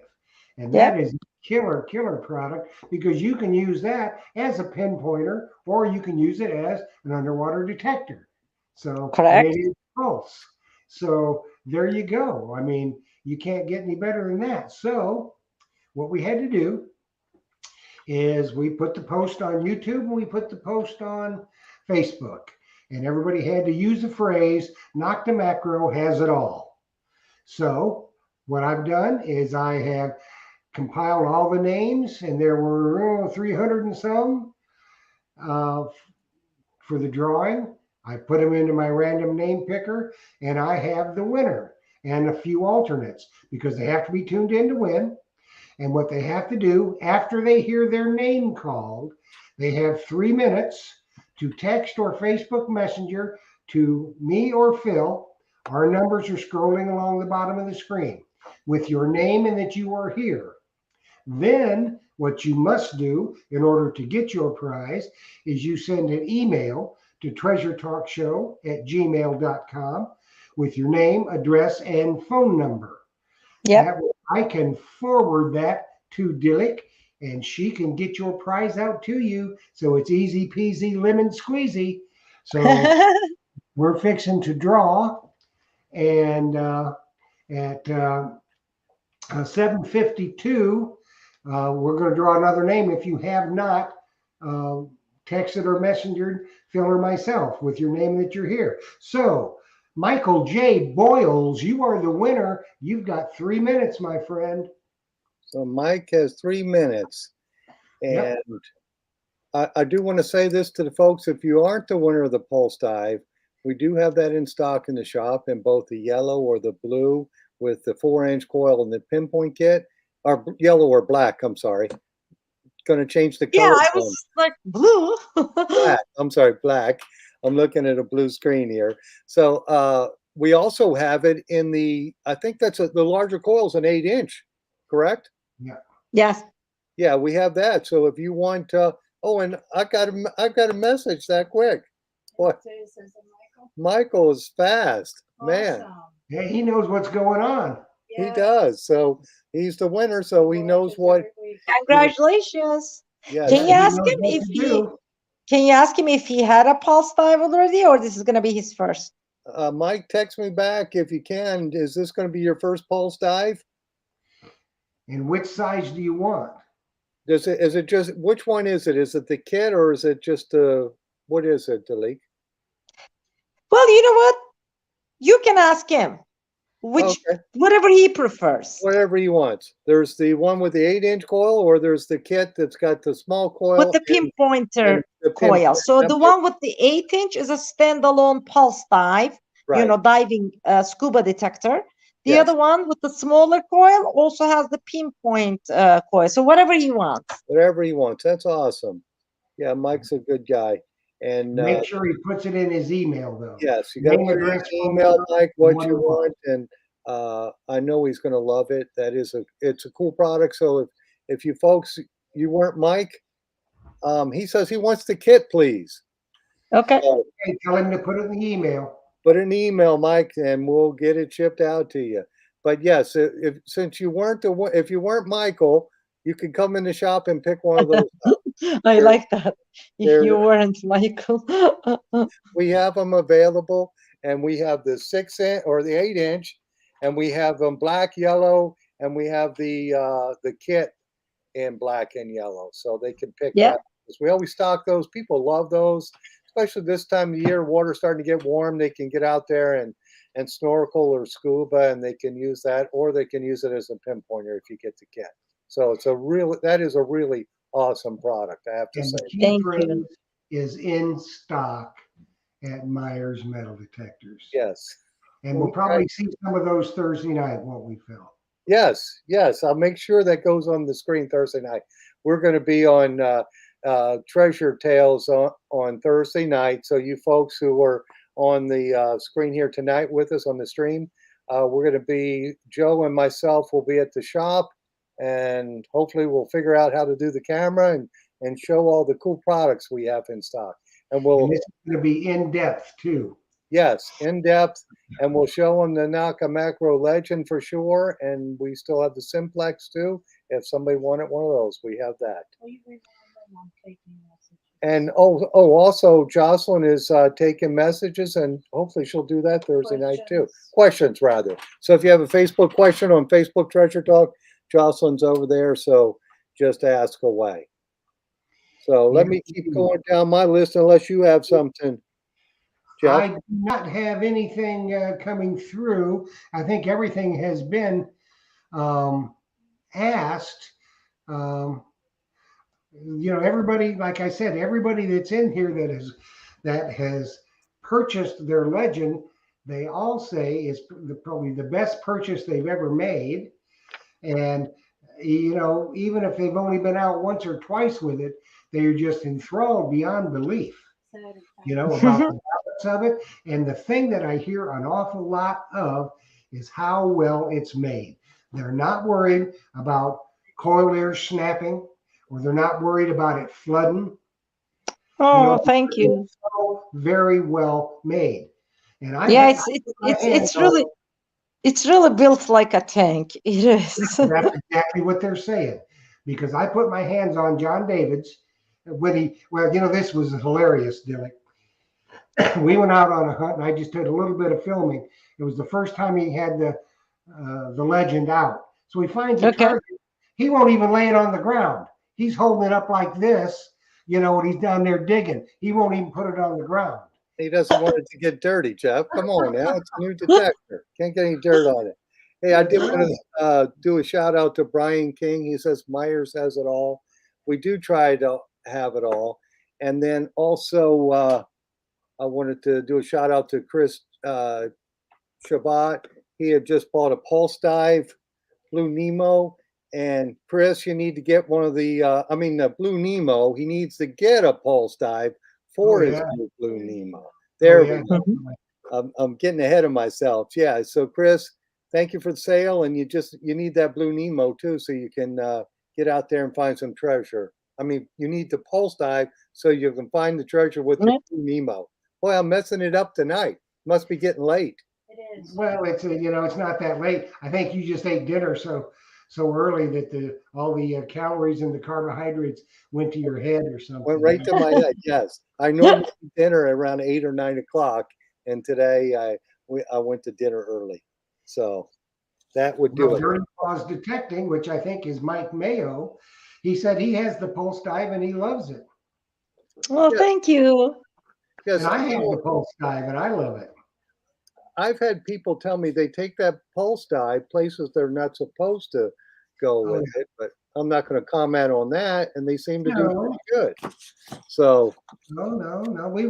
And that is killer product, because you can use that as a pinpointer or you can use it as an underwater detector. So Correct. it is pulse. So there you go. I mean, you can't get any better than that. So what we had to do is we put the post on YouTube and we put the post on Facebook, and everybody had to use the phrase Nokta Makro has it all. So what I've done is I have compiled all the names, and there were 300 and some for the drawing. I put them into my random name picker, and I have the winner and a few alternates, because they have to be tuned in to win. And what they have to do after they hear their name called, they have 3 minutes to text or Facebook Messenger to me or Phil. Our numbers are scrolling along the bottom of the screen with your name and that you are here. Then what you must do in order to get your prize is you send an email to treasuretalkshow@gmail.com with your name, address, and phone number. Yep. That way I can forward that to Dilek, and she can get your prize out to you. So it's easy peasy lemon squeezy. So we're fixing to draw, and at 7:52, we're going to draw another name. If you have not texted or messengered Phil or myself with your name that you're here. So Michael J. Boyles, you are the winner. You've got 3 minutes, my friend. So Mike has 3 minutes. And I do want to say this to the folks. If you aren't the winner of the Pulse Dive, we do have that in stock in the shop in both the yellow or the blue with the 4-inch coil and the pinpoint kit, or yellow or black. I'm sorry. Going to change the color. Yeah, I was like blue. Black. I'm sorry, black. I'm looking at a blue screen here. So we also have it in the, I think that's the larger coil is an 8-inch, correct? Yeah. Yes. Yeah, we have that. So if you want, oh, and I got a message that quick. What? Michael is fast, man. Yeah, he knows what's going on. He does. So he's the winner. So he knows what. Congratulations. Yes. Can you ask knows him what if to he do. can you ask him if he had a pulse dive already, or this is gonna be his first? Mike, text me back if you can. Is this going to be your first Pulse Dive? And which size do you want? Is it just, which one is it? Is it the kit or is it just what is it, Dilek? Well, you know what? You can ask him whatever he prefers. Whatever he wants. There's the one with the 8-inch coil, or there's the kit that's got the small coil With the pinpointer coil. So the one with the 8-inch is a standalone pulse dive, right. Diving scuba detector. The Yes. other one with the smaller coil also has the pinpoint coil. So whatever he wants. Whatever he wants. That's awesome. Yeah, Mike's a good guy. And Make sure he puts it in his email though. yes, you got to Name, put it in address, the phone email, number, Mike, and what what you he wants. want, and I know he's going to love it. It's a cool product. So if you folks you weren't Mike, he says he wants the kit, please. Okay. So Okay, tell him to put it in the email. put an email, Mike, and we'll get it shipped out to you. But yes, since you weren't if you weren't Michael, you could come in the shop and pick one of those up. I They're- like that. If they're- you weren't Michael. We have them available, and we have the 6-inch or the 8-inch, and we have them black, yellow, and we have the kit in black and yellow, so they can pick Yeah. that. 'Cause we always stock those. People love those, especially this time of year. Water's starting to get warm. They can get out there and snorkel or scuba, and they can use that, or they can use it as a pinpointer if you get the kit. So that is a really awesome product, I have to And say. the key Thank phrase you. is in stock at Myers Metal Detectors. Yes. And we'll probably see some of those Thursday night, won't we, Phil? Yes, yes. I'll make sure that goes on the screen Thursday night. We're going to be on Treasure Tales on Thursday night. So you folks who are on the screen here tonight with us on the stream, we're going to be, Joe and myself will be at the shop, and hopefully we'll figure out how to do the camera and show all the cool products we have in stock. And we'll, And this is going to be in depth too. yes, in depth, and we'll show them the Naka Makro Legend for sure. And we still have the Simplex too. If somebody wanted one of those, we have that. Will you remind them I'm taking messages? And also Jocelyn is taking messages, and hopefully she'll do that Thursday night too. Questions rather. So if you have a Facebook question on Facebook Treasure Talk, Jocelyn's over there. So just ask away. So let me keep going down my list unless you have something, Jeff. I do not have anything coming through. I think everything has been asked. Everybody, like I said, everybody that's in here that has purchased their Legend, they all say is probably the best purchase they've ever made. And even if they've only been out once or twice with it, they're just enthralled beyond belief. About the balance of it. And the thing that I hear an awful lot of is how well it's made. They're not worried about coil ears snapping, or they're not worried about it flooding. Oh, thank you. It's so very well made. And it's really built like a tank. It is. That's exactly what they're saying. Because I put my hands on John David's this was hilarious, Dilek. We went out on a hunt, and I just did a little bit of filming. It was the first time he had the Legend out. So he finds a target. He won't even lay it on the ground. He's holding it up like this, when he's down there digging. He won't even put it on the ground. He doesn't want it to get dirty, Jeff. Come on now. It's a new detector. Can't get any dirt on it. Hey, I did want to do a shout out to Brian King. He says Myers has it all. We do try to have it all. And then also, I wanted to do a shout out to Chris Shabbat. He had just bought a Pulse Dive Blue Nemo. And Chris, you need to get one of the Blue Nemo. He needs to get a Pulse Dive for his new Blue Nemo. There we go. I'm getting ahead of myself. Yeah. So Chris, thank you for the sale. And you need that Blue Nemo too, so you can get out there and find some treasure. You need the Pulse Dive so you can find the treasure with the Blue Nemo. Boy, I'm messing it up tonight. Must be getting late. It is. Well, it's not that late. I think you just ate dinner so early that all the calories and the carbohydrates went to your head or something. Went right to my head. Yes, I normally eat dinner around 8 or 9 o'clock, and today I went to dinner early, so that would do it. Dirty Paws Detecting, which I think is Mike Mayo, he said he has the Pulse Dive and he loves it. Oh, thank you. Yes, and I have the Pulse Dive and I love it. I've had people tell me they take that Pulse Dive places they're not supposed to go with it, but I'm not going to comment on that. And they seem to do pretty good. So no, we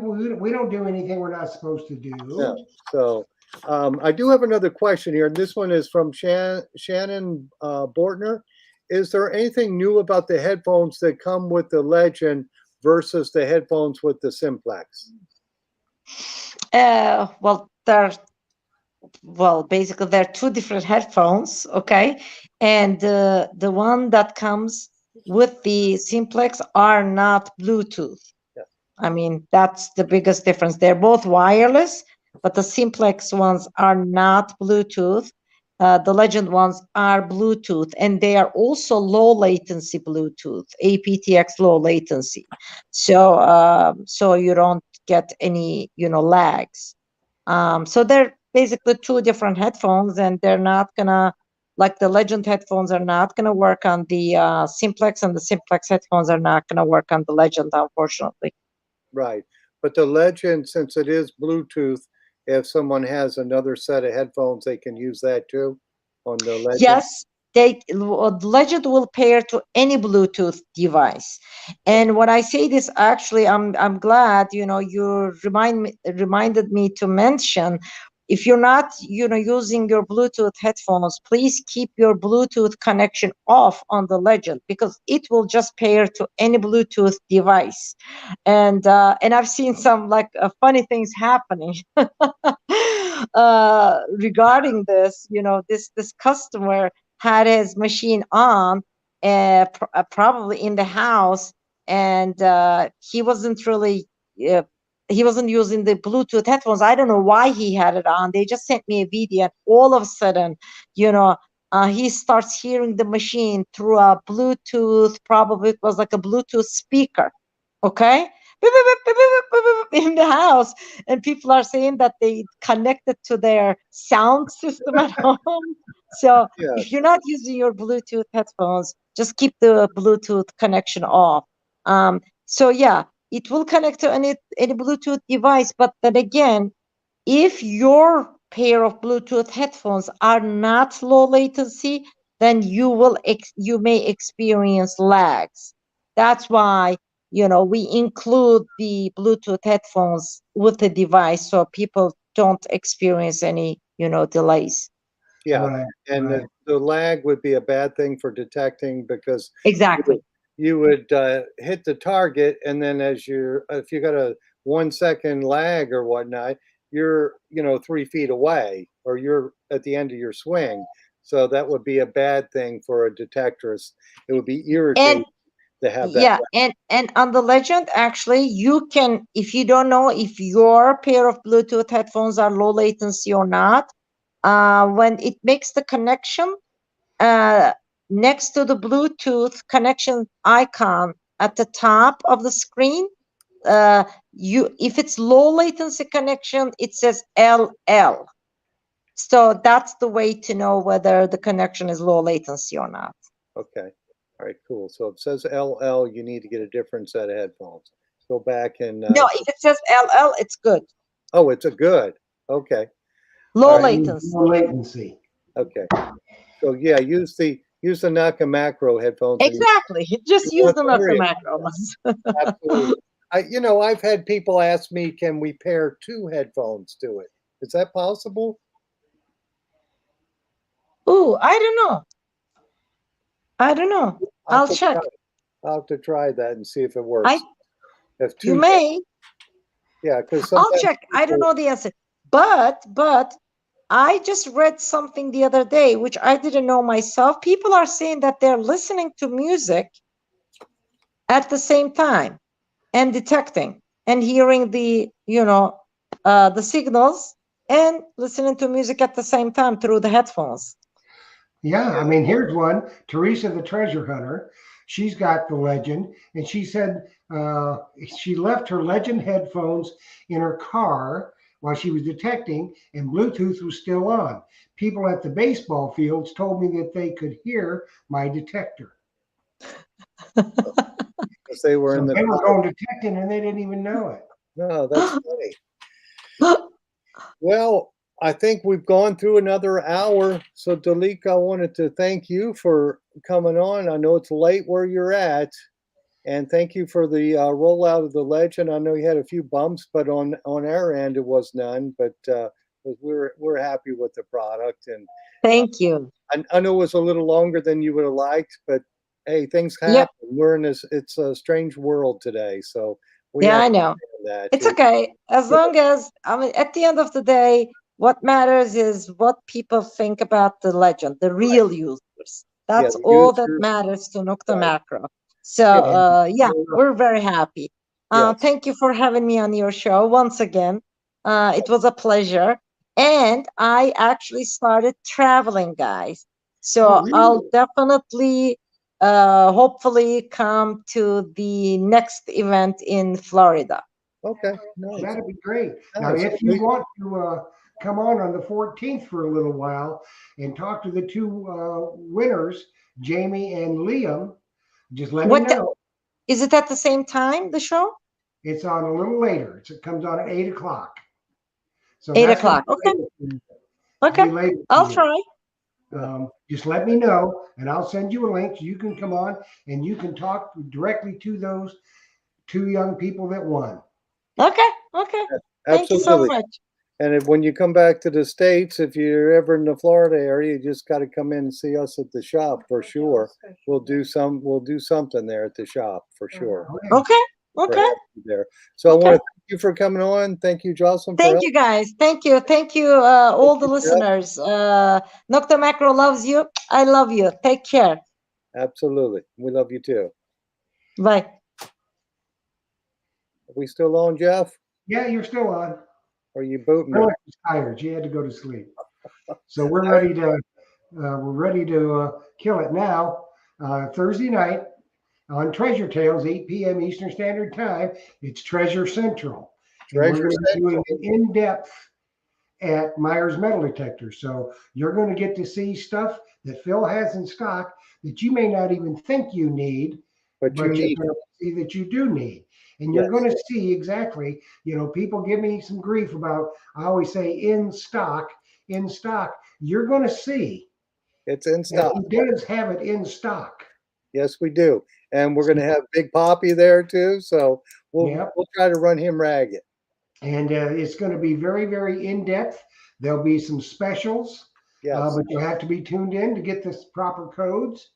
don't do anything we're not supposed to do. Yeah. So I do have another question here. This one is from Shannon Bortner. Is there anything new about the headphones that come with the Legend versus the headphones with the Simplex? Basically, there are two different headphones, okay? And the one that comes with the Simplex are not Bluetooth. Yeah. I mean, that's the biggest difference. They're both wireless, but the Simplex ones are not Bluetooth. The Legend ones are Bluetooth, and they are also low latency Bluetooth, aptX low latency. So you don't get any, lags. So they're basically two different headphones, and they're not gonna, like the Legend headphones are not gonna work on the Simplex, and the Simplex headphones are not gonna work on the Legend, unfortunately. Right. But the Legend, since it is Bluetooth, if someone has another set of headphones, they can use that too on the Legend? Yes, Legend will pair to any Bluetooth device. And when I say this, actually, I'm glad, you reminded me to mention, if you're not, using your Bluetooth headphones, please keep your Bluetooth connection off on the Legend, because it will just pair to any Bluetooth device. And I've seen some like funny things happening regarding this. This customer had his machine on, probably in the house, and he wasn't really he wasn't using the Bluetooth headphones. I don't know why he had it on. They just sent me a video, and all of a sudden, he starts hearing the machine through a Bluetooth. Probably it was like a Bluetooth speaker. Okay. Beep, beep, beep, beep, beep, beep, beep, beep, in the house, and people are saying that they connected to their sound system at home. So Yeah. if you're not using your Bluetooth headphones, just keep the Bluetooth connection off. So yeah, it will connect to any Bluetooth device, but then again, if your pair of Bluetooth headphones are not low latency, then you may experience lags. That's why we include the Bluetooth headphones with the device, so people don't experience any delays. Yeah. Right, And right. the lag would be a bad thing for detecting, because Exactly. you would hit the target, and then if you got a 1 second lag or whatnot, you're 3 feet away, or you're at the end of your swing. So that would be a bad thing for a detectorist. It would be irritating to have that. Yeah, and on the Legend, actually, you can, if you don't know if your pair of Bluetooth headphones are low latency or not, when it makes the connection, next to the Bluetooth connection icon at the top of the screen, if it's low latency connection, it says LL. So that's the way to know whether the connection is low latency or not. Okay. All right, cool. So if it says LL, you need to get a different set of headphones. Go back and No, if it says LL, it's good. oh, it's a good. Okay. Low All right. latency. Low latency. Okay. So yeah, use the Naka Makro headphones. And Exactly. Just you use won't the worry Nokta about Makro. that. Absolutely. I've had people ask me, can we pair two headphones to it? Is that possible? Ooh, I don't know. I don't know. I'll check. I'll have to try that and see if it works. I If you two, may. yeah, because I'll sometimes check. I don't people- know the answer. But I just read something the other day, which I didn't know myself. People are saying that they're listening to music at the same time and detecting and hearing the signals and listening to music at the same time through the headphones. Yeah, I mean, here's one. Teresa, the treasure hunter. She's got the Legend, and she said she left her Legend headphones in her car while she was detecting, and Bluetooth was still on. People at the baseball fields told me that they could hear my detector. because they were So in the they were car. going detecting, and they didn't even know it. No, that's funny. Well, I think we've gone through another hour. So, Dilek, I wanted to thank you for coming on. I know it's late where you're at, and thank you for the rollout of the Legend. I know you had a few bumps, but on our end it was none. But because we're happy with the product. And Thank you. I know it was a little longer than you would have liked, but hey, things Yep. happen. We're in this, it's a strange world today. So we Yeah, I know. understand that. It's okay. As long as, I mean, at the end of the day, what matters is what people think about the legend, the real users. That's the all that users, matters to Nokta right. Macro. So, Yeah. yeah, we're very happy. Yes. Thank you for having me on your show once again. It was a pleasure. And I actually started traveling, guys. So Oh, really? I'll definitely, hopefully come to the next event in Florida. Okay. Nice. That'd be great. Now, Nice. if you want to come on the 14th for a little while and talk to the two winners, Jamie and Liam, just let me What know. is it at the same time, the show? It's on a little later. It comes on at 8 o'clock. So 8 that's gonna o'clock. be Okay. later for you. Okay. Be later for I'll you. try. Just let me know, and I'll send you a link. So you can come on and you can talk directly to those two young people that won. Okay. Okay. Thank you so Absolutely. much. And when you come back to the States, if you're ever in the Florida area, you just got to come in and see us at the shop for sure. We'll do something there at the shop for sure. Okay. We're Okay. happy there. So I Okay. want to thank you for coming on. Thank you, Jocelyn. Thank you, guys. Thank you. Thank you, all the you, Jeff. listeners. Nokta Macro loves you. I love you. Take care. Absolutely. We love you too. Bye. Are we still on, Jeff? Yeah, you're still on. Or are you booting me? Alex is tired. She had to go to sleep. So we're ready to kill it now. Thursday night on Treasure Tales, 8 p.m. Eastern Standard Time. It's Treasure Central. And we're Treasure going to be doing Central. an in-depth at Myers Metal Detector. So you're going to get to see stuff that Phil has in stock that you may not even think you need, But you you're need going to see that you do need. And you're Yes. going to see exactly, people give me some grief about, I always say in stock. You're going to see it's in that stock. he does have it in stock. Yes, we do. And we're going to have Big Poppy there too. So we'll Yep. we'll try to run him ragged. And it's going to be very, very in-depth. There'll be some specials, Yes. but you have to be tuned in to get the proper codes.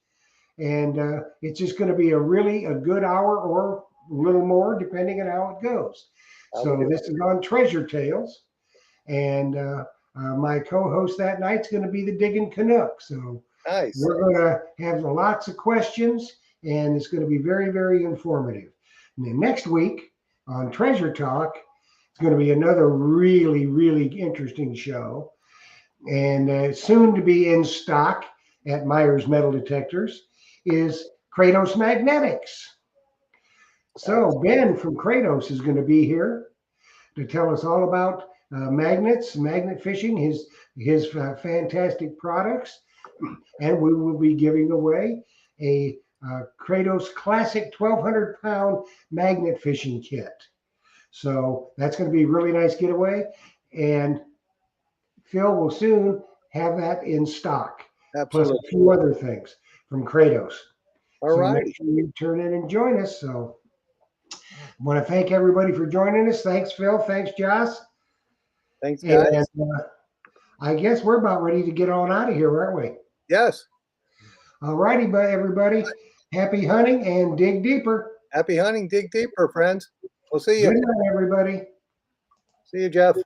And it's just going to be a good hour or a little more, depending on how it goes. So this is on Treasure Tales. And my co-host that night's going to be the Digging Canuck. So Nice. we're going to have lots of questions, and it's going to be very, very informative. And then next week on Treasure Talk, it's going to be another really, really interesting show. And soon to be in stock at Myers Metal Detectors is Kratos Magnetics. So Ben from Kratos is going to be here to tell us all about magnets, magnet fishing, his fantastic products, and we will be giving away a Kratos Classic 1,200-pound magnet fishing kit. So that's going to be a really nice giveaway, and Phil will soon have that in stock, Absolutely. plus a few other things from Kratos. All right. Make sure you turn in and join us. So I want to thank everybody for joining us. Thanks, Phil. Thanks, Josh. Thanks, guys. And I guess we're about ready to get on out of here, aren't we? Yes. All righty, everybody. Happy hunting and dig deeper. Happy hunting. Dig deeper, friends. We'll see you. Good night, everybody. See you, Jeff.